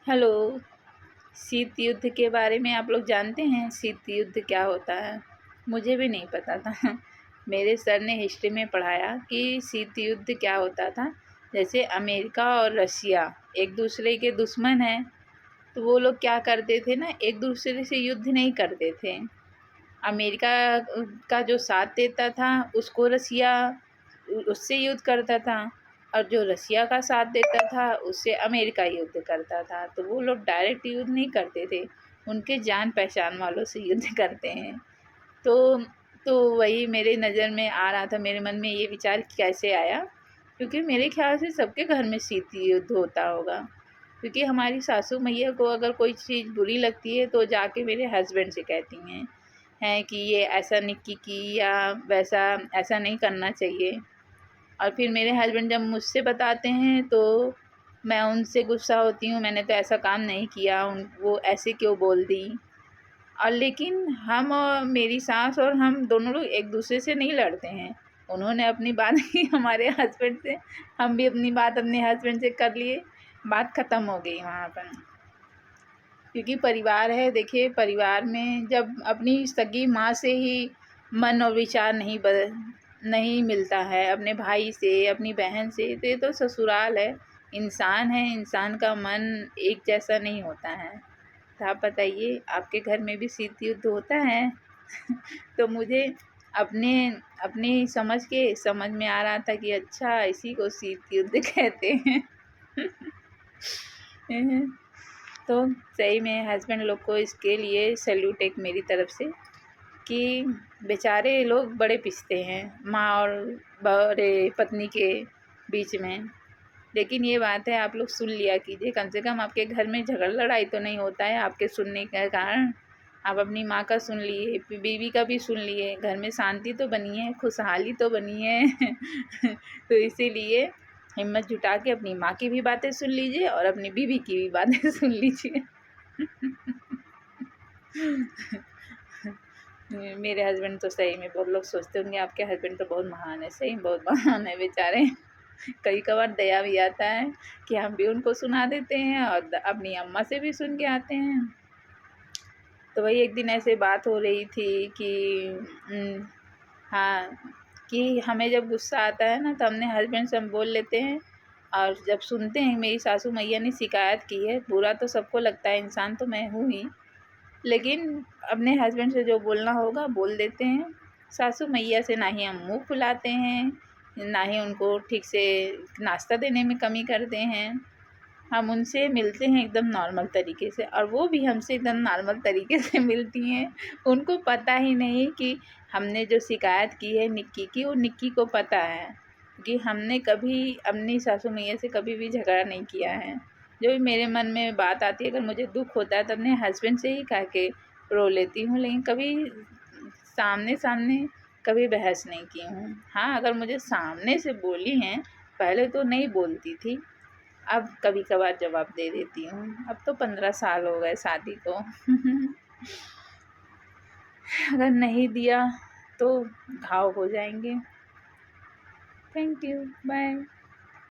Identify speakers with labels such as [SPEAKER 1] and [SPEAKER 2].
[SPEAKER 1] Hello. शीत युद्ध के बारे में आप लोग जानते हैं शीत युद्ध क्या होता है? मुझे भी नहीं पता था। मेरे सर ने हिस्ट्री में पढ़ाया कि शीत युद्ध क्या होता था। जैसे अमेरिका और रशिया एक दूसरे के दुश्मन हैं, तो वो लोग क्या करते थे ना, एक दूसरे से युद्ध नहीं करते थे। अमेरिका का जो साथ देता था उसको रसिया उससे युद्ध करता था, और जो रसिया का साथ देता था उससे अमेरिका युद्ध करता था। तो वो लोग डायरेक्ट युद्ध नहीं करते थे, उनके जान पहचान वालों से युद्ध करते हैं। तो तो वही मेरे नज़र में आ रहा था, मेरे मन में ये विचार कैसे आया, क्योंकि मेरे ख्याल से सबके घर में शीत युद्ध होता होगा। क्योंकि हमारी सासू मैया को अगर कोई चीज़ बुरी लगती है तो जाके मेरे हस्बैंड से कहती हैं कि ये ऐसा नहीं की या वैसा ऐसा नहीं करना चाहिए। और फिर मेरे हस्बैंड जब मुझसे बताते हैं तो मैं उनसे गुस्सा होती हूँ, मैंने तो ऐसा काम नहीं किया, वो ऐसे क्यों बोल दी। और लेकिन हम और मेरी सास और हम दोनों लोग एक दूसरे से नहीं लड़ते हैं। उन्होंने अपनी बात की हमारे हस्बैंड से, हम भी अपनी बात अपने हस्बैंड से कर लिए, बात ख़त्म हो गई वहाँ पर। क्योंकि परिवार है, देखिए परिवार में जब अपनी सगी माँ से ही मन और विचार नहीं मिलता है, अपने भाई से अपनी बहन से, तो ये तो ससुराल है। इंसान है, इंसान का मन एक जैसा नहीं होता है। तो आप बताइए, आपके घर में भी शीत युद्ध होता है? तो मुझे अपने अपनी समझ में आ रहा था कि अच्छा इसी को शीत युद्ध कहते हैं। तो सही में हस्बैंड लोग को इसके लिए सैल्यूट एक मेरी तरफ से, कि बेचारे लोग बड़े पिसते हैं माँ और बड़े पत्नी के बीच में। लेकिन ये बात है, आप लोग सुन लिया कीजिए, कम से कम आपके घर में झगड़ा लड़ाई तो नहीं होता है आपके सुनने के कारण। आप अपनी माँ का सुन लिए, बीवी का भी सुन लिए, घर में शांति तो बनी है, खुशहाली तो बनी है। तो इसीलिए हिम्मत जुटा के अपनी माँ की भी बातें सुन लीजिए और अपनी बीवी की भी बातें सुन लीजिए। मेरे हस्बैंड तो सही में, बहुत लोग सोचते होंगे आपके हस्बैंड तो बहुत महान है, सही में बहुत महान है बेचारे। कई कबार दया भी आता है कि हम भी उनको सुना देते हैं और अपनी अम्मा से भी सुन के आते हैं। तो वही एक दिन ऐसे बात हो रही थी कि हाँ, कि हमें जब गुस्सा आता है ना तो अपने हस्बैंड से हम बोल लेते हैं, और जब सुनते हैं मेरी सासू मैया ने शिकायत की है, बुरा तो सबको लगता है, इंसान तो मैं हूँ ही, लेकिन अपने हस्बैंड से जो बोलना होगा बोल देते हैं। सासू मैया से ना ही हम मुँह फुलाते हैं, ना ही उनको ठीक से नाश्ता देने में कमी करते हैं। हम उनसे मिलते हैं एकदम नॉर्मल तरीके से, और वो भी हमसे एकदम नॉर्मल तरीके से मिलती हैं। उनको पता ही नहीं कि हमने जो शिकायत की है निक्की की, वो निक्की को पता है कि हमने कभी अपनी सासू मैया से कभी भी झगड़ा नहीं किया है। जो भी मेरे मन में बात आती है, अगर मुझे दुख होता है तो अपने हस्बैंड से ही कह के रो लेती हूँ, लेकिन कभी सामने सामने कभी बहस नहीं की हूँ। हाँ, अगर मुझे सामने से बोली हैं, पहले तो नहीं बोलती थी, अब कभी कभार जवाब दे देती हूँ। अब तो 15 साल हो गए शादी को। अगर नहीं दिया तो घाव हो जाएंगे। Thank you, bye.